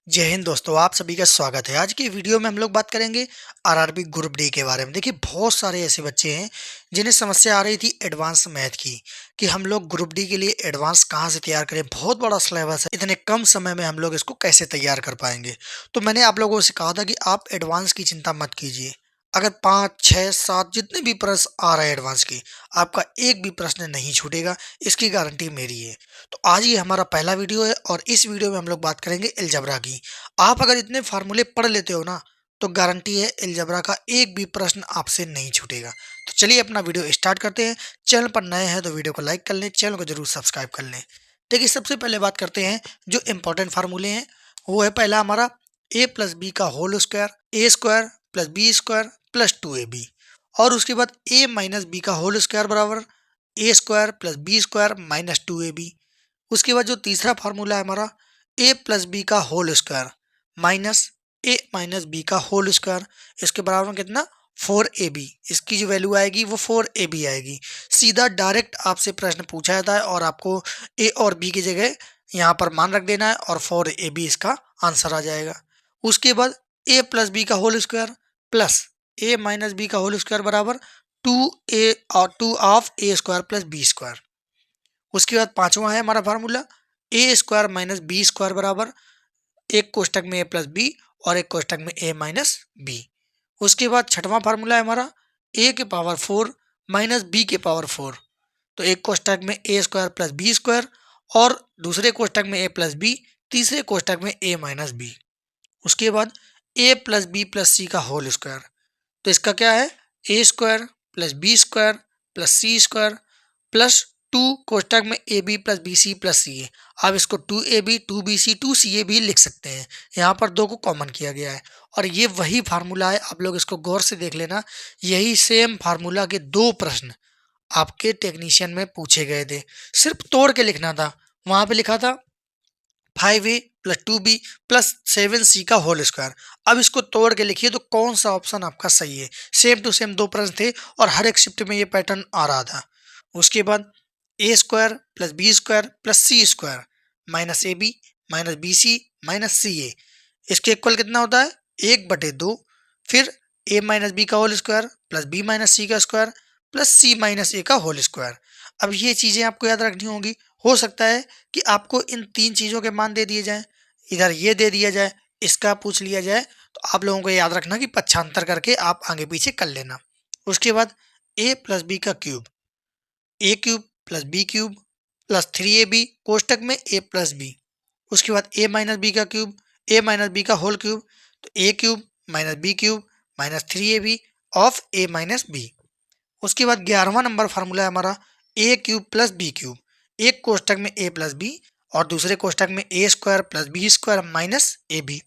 जय हिंद दोस्तों, आप सभी का स्वागत है। आज की वीडियो में हम लोग बात करेंगे आरआरबी ग्रुप डी के बारे में। देखिए, बहुत सारे ऐसे बच्चे हैं जिन्हें समस्या आ रही थी एडवांस मैथ की कि हम लोग ग्रुप डी के लिए एडवांस कहाँ से तैयार करें। बहुत बड़ा सिलेबस है, इतने कम समय में हम लोग इसको कैसे तैयार कर पाएंगे। तो मैंने आप लोगों से कहा था कि आप एडवांस की चिंता मत कीजिए। अगर 5, 6, 7 जितने भी प्रश्न आ रहे हैं एडवांस की, आपका एक भी प्रश्न नहीं छूटेगा, इसकी गारंटी मेरी है। तो आज ये हमारा पहला वीडियो है और इस वीडियो में हम लोग बात करेंगे अलजेब्रा की। आप अगर इतने फार्मूले पढ़ लेते हो ना, तो गारंटी है अलजेब्रा का एक भी प्रश्न आपसे नहीं छूटेगा। तो चलिए अपना वीडियो स्टार्ट करते हैं। चैनल पर नए हैं तो वीडियो को लाइक कर लें, चैनल को जरूर सब्सक्राइब कर लें। देखिए, सबसे पहले बात करते हैं जो इंपॉर्टेंट फार्मूले हैं। वो है पहला हमारा ए प्लस बी का whole square, a square plus b square plus 2ab। और उसके बाद ए माइनस बी का होल स्क्वायर बराबर a square plus b square minus 2ab। उसके बाद जो तीसरा फार्मूला है हमारा ए प्लस बी का whole square minus a minus b का होल स्क्वायर, इसके बराबर में कितना 4ab। इसकी जो वैल्यू आएगी वो 4ab आएगी। सीधा डायरेक्ट आपसे प्रश्न पूछा जाता है और आपको ए और बी की जगह यहाँ पर मान रख देना है और 4ab इसका आंसर आ जाएगा। उसके बाद ए प्लस बी का whole square plus a minus b का होल स्क्वायर बराबर 2a और 2 of a square plus b square. उसके बाद पांचवा है हमारा formula a square minus b square बराबर एक कोष्टक में ए प्लस बी और एक कोष्टक में ए माइनस बी। उसके बाद छठवां फार्मूला है हमारा ए के पावर 4 माइनस बी के पावर 4। तो एक कोष्टक में a square plus b square और दूसरे कोष्टक में ए प्लस बी, तीसरे कोष्टक में ए माइनस बी। उसके बाद a plus b plus c का होल स्क्वायर। तो इसका क्या है a square plus b square plus c square plus 2 कोष्टक में a b plus b c plus c a. आप इसको 2ab 2bc 2ca भी लिख सकते हैं। यहाँ पर दो को कॉमन किया गया है और ये वही फार्मूला है। आप लोग इसको गौर से देख लेना। यही सेम फार्मूला के दो प्रश्न आपके टेक्नीशियन में पूछे गए थे, सिर्फ तोड़ के लिखना था। वहां पे लिखा था 5a plus 2b plus 7c का होल स्क्वायर। अब इसको तोड़ के लिखिए तो कौन सा ऑप्शन आपका सही है। सेम टू सेम दो प्रश्न थे और हर एक शिफ्ट में ये पैटर्न आ रहा था। उसके बाद a square plus b square plus c square minus a b minus b c minus c a. इसके इक्वल कितना होता है 1/2। फिर ए माइनस बी का whole square plus b minus c का square plus c minus a का whole square. अब ये चीज़ें आपको याद रखनी होगी। हो सकता है कि आपको इन तीन चीज़ों के मान दे दिए जाएं, इधर ये दे दिया जाए, इसका पूछ लिया जाए, तो आप लोगों को याद रखना कि पक्षांतर करके आप आगे पीछे कर लेना। उसके बाद ए प्लस बी का cube, a cube plus b cube plus 3ab कोष्टक में ए प्लस बी। उसके बाद ए माइनस बी का क्यूब, ए माइनस बी का होल क्यूब, तो a cube minus b cube minus 3ab of a minus b. उसके बाद 11वां नंबर फार्मूला है हमारा a cube plus b cube. एक कोष्टक में ए प्लस बी और दूसरे कोष्टक में a square plus b square minus a b.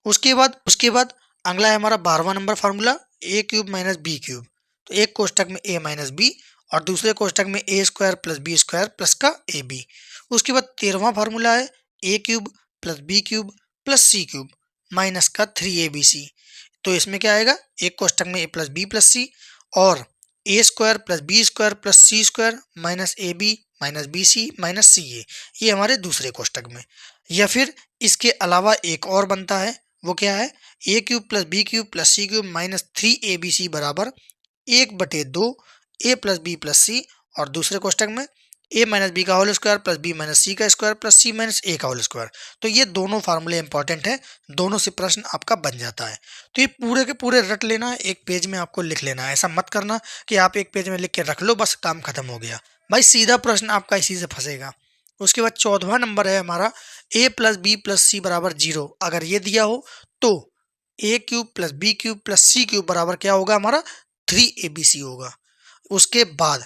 उसके बाद अगला है हमारा 12वां number formula a cube minus b cube. तो एक कोष्टक में ए माइनस बी और दूसरे कोष्टक में a square plus b square plus का ए बी। उसके बाद 13वां फार्मूला है a cube plus b cube plus c cube minus का 3abc। तो इसमें क्या आएगा एक कोष्टक में a plus b plus c और a square plus b square plus c square minus a b minus b c minus c a. ये हमारे दूसरे कोष्टक में। या फिर इसके अलावा एक और बनता है, वो क्या है a cube plus b cube plus c cube minus 3abc बराबर 1/2 a plus b plus c और दूसरे कोष्टक में ए माइनस बी का whole square plus b minus c का square plus c minus a का होल स्क्वायर। तो ये दोनों फार्मूले इंपॉर्टेंट है, दोनों से प्रश्न आपका बन जाता है। तो ये पूरे के पूरे रट लेना है, एक पेज में आपको लिख लेना है। ऐसा मत करना कि आप एक पेज में लिख के रख लो बस काम खत्म हो गया। भाई सीधा प्रश्न आपका इसी से फंसेगा। उसके बाद 14वां नंबर है हमारा a plus b plus c बराबर 0। अगर ये दिया हो तो a cube plus b cube plus c cube बराबर क्या होगा हमारा 3abc होगा। उसके बाद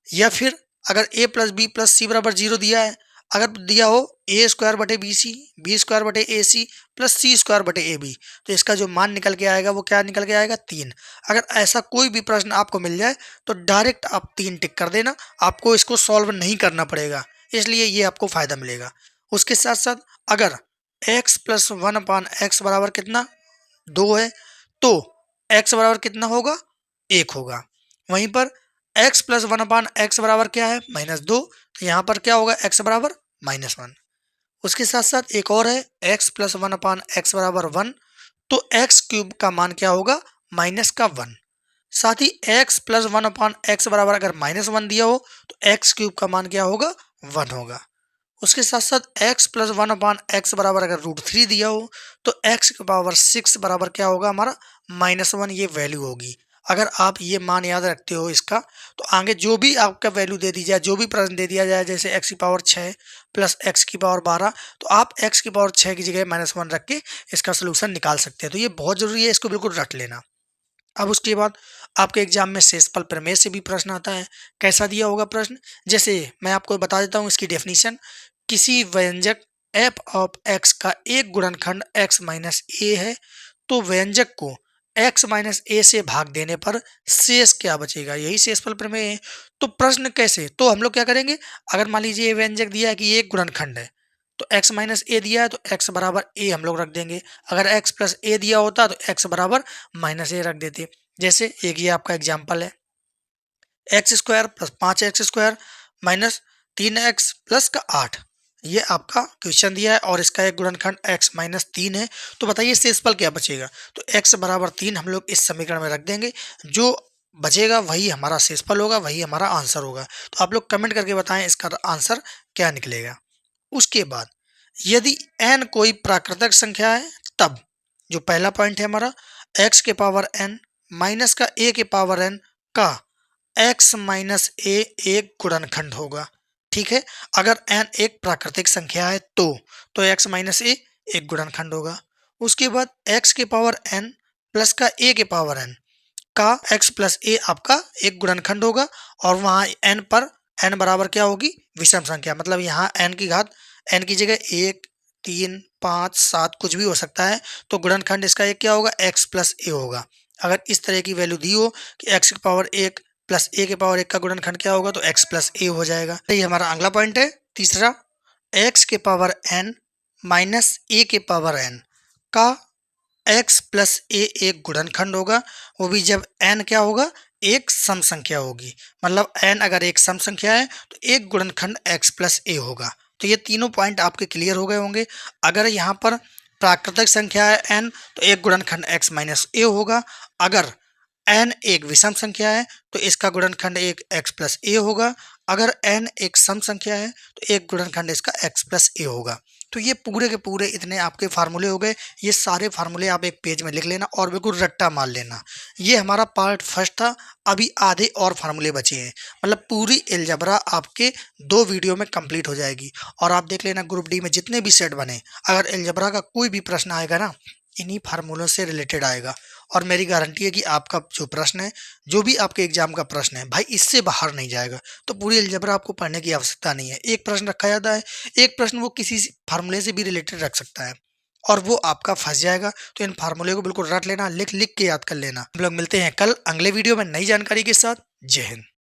या फिर अगर ए प्लस बी प्लस सी बराबर 0 दिया है, अगर दिया हो ए स्क्वायर बटे बी सी, बी स्क्वायर बटे ए सी प्लस सी स्क्वायर बटे ए बी, तो इसका जो मान निकल के आएगा वो क्या निकल के आएगा 3। अगर ऐसा कोई भी प्रश्न आपको मिल जाए तो डायरेक्ट आप 3 टिक कर देना, आपको इसको सॉल्व नहीं करना पड़ेगा, इसलिए ये आपको फायदा मिलेगा। उसके साथ साथ अगर x प्लस 1/x बराबर कितना 2 है तो x बराबर कितना होगा 1 होगा। वहीं पर x प्लस 1/x बराबर क्या है -2, तो यहाँ पर क्या होगा x बराबर -1। उसके साथ साथ एक और है x प्लस 1/x बराबर 1, तो एक्स क्यूब का मान क्या होगा, माइनस का 1। साथ ही x प्लस 1/x बराबर अगर -1 दिया हो तो एक्स क्यूब का मान क्या होगा, 1 होगा। उसके साथ साथ x प्लस 1/x बराबर अगर √3 दिया हो तो x की पावर 6 बराबर क्या होगा हमारा, -1 ये वैल्यू होगी। अगर आप ये मान याद रखते हो इसका, तो आगे जो भी आपका वैल्यू दे दी जाए, जो भी प्रश्न दे दिया जाए, जैसे x की पावर 6 प्लस x की पावर 12, तो आप x की पावर 6 की जगह -1 रख के इसका सोल्यूशन निकाल सकते हैं। तो ये बहुत जरूरी है, इसको बिल्कुल रट लेना। अब उसके बाद आपके एग्जाम में शेषफल प्रमेय से भी प्रश्न आता है। कैसा दिया होगा प्रश्न, जैसे मैं आपको बता देता हूँ इसकी डेफिनेशन। किसी व्यंजक f ऑफ x का एक गुणनखंड x माइनस ए है, तो व्यंजक को x माइनस ए से भाग देने पर शेष क्या बचेगा, यही शेषफल प्रमेय है। तो प्रश्न कैसे, तो हम लोग क्या करेंगे, अगर मान लीजिए ये व्यंजक दिया है कि ये एक गुणनखंड है, तो x माइनस ए दिया है तो x बराबर a हम लोग रख देंगे। अगर x प्लस ए दिया होता तो x बराबर माइनस ए रख देते। जैसे एक ये आपका एग्जाम्पल है, x square plus 5x² minus 3x plus का 8, ये आपका क्वेश्चन दिया है और इसका एक गुणनखंड x माइनस 3 है। तो बताइए शेषफल क्या बचेगा, तो x बराबर 3 हम लोग इस समीकरण में रख देंगे। जो बचेगा वही हमारा शेषफल होगा, वही हमारा आंसर होगा। तो आप लोग कमेंट करके बताएं इसका आंसर क्या निकलेगा। उसके बाद यदि n कोई प्राकृतिक संख्या है, तब जो पहला पॉइंट है हमारा, x के पावर n माइनस का a के पावर n का x माइनस ए एक गुणनखंड होगा। ठीक है, अगर n एक प्राकृतिक संख्या है तो x माइनस ए एक गुणनखंड होगा। उसके बाद x के पावर n प्लस का a के पावर n का x प्लस ए आपका एक गुणनखंड होगा, और वहां n पर n बराबर क्या होगी, विषम संख्या, मतलब यहाँ n की घात, n की जगह 1 3 5 7 कुछ भी हो सकता है, तो गुणनखंड इसका एक क्या होगा, x प्लस ए होगा। अगर इस तरह की वैल्यू दी हो कि x की पावर 1 प्लस ए के पावर 1 का गुणनखंड क्या होगा, तो x प्लस ए हो जाएगा। ये हमारा अगला पॉइंट है तीसरा, x के पावर n माइनस ए के पावर n का x प्लस ए एक गुणनखंड होगा, वो भी जब n क्या होगा, एक सम संख्या होगी। मतलब n अगर एक सम संख्या है तो एक गुणनखंड x प्लस ए होगा। तो ये तीनों पॉइंट आपके क्लियर हो गए होंगे। अगर यहाँ पर प्राकृतिक संख्या है n, तो एक गुणनखंड x माइनस ए होगा। अगर n एक विषम संख्या है तो इसका गुणनखंड एक x प्लस ए होगा। अगर n एक सम संख्या है तो एक गुणनखंड इसका x प्लस ए होगा। तो ये पूरे के पूरे इतने आपके फार्मूले हो गए। ये सारे फार्मूले आप एक पेज में लिख लेना और बिल्कुल रट्टा मार लेना। ये हमारा पार्ट फर्स्ट था, अभी आधे और फार्मूले बचे हैं। मतलब पूरी अलजेब्रा आपके 2 वीडियो में कंप्लीट हो जाएगी। और आप देख लेना ग्रुप डी में जितने भी सेट बने, अगर अलजेब्रा का कोई भी प्रश्न आएगा ना, इन्हीं फार्मूलों से रिलेटेड आएगा। और मेरी गारंटी है कि आपका जो प्रश्न है, जो भी आपके एग्जाम का प्रश्न है भाई, इससे बाहर नहीं जाएगा। तो पूरी अलजेब्रा आपको पढ़ने की आवश्यकता नहीं है। एक प्रश्न रखा जाता है, एक प्रश्न वो किसी फार्मूले से भी रिलेटेड रख सकता है और वो आपका फंस जाएगा। तो इन फार्मूले को बिल्कुल रट लेना, लिख लिख के याद कर लेना। हम लोग मिलते हैं कल अगले वीडियो में नई जानकारी के साथ। जय हिंद।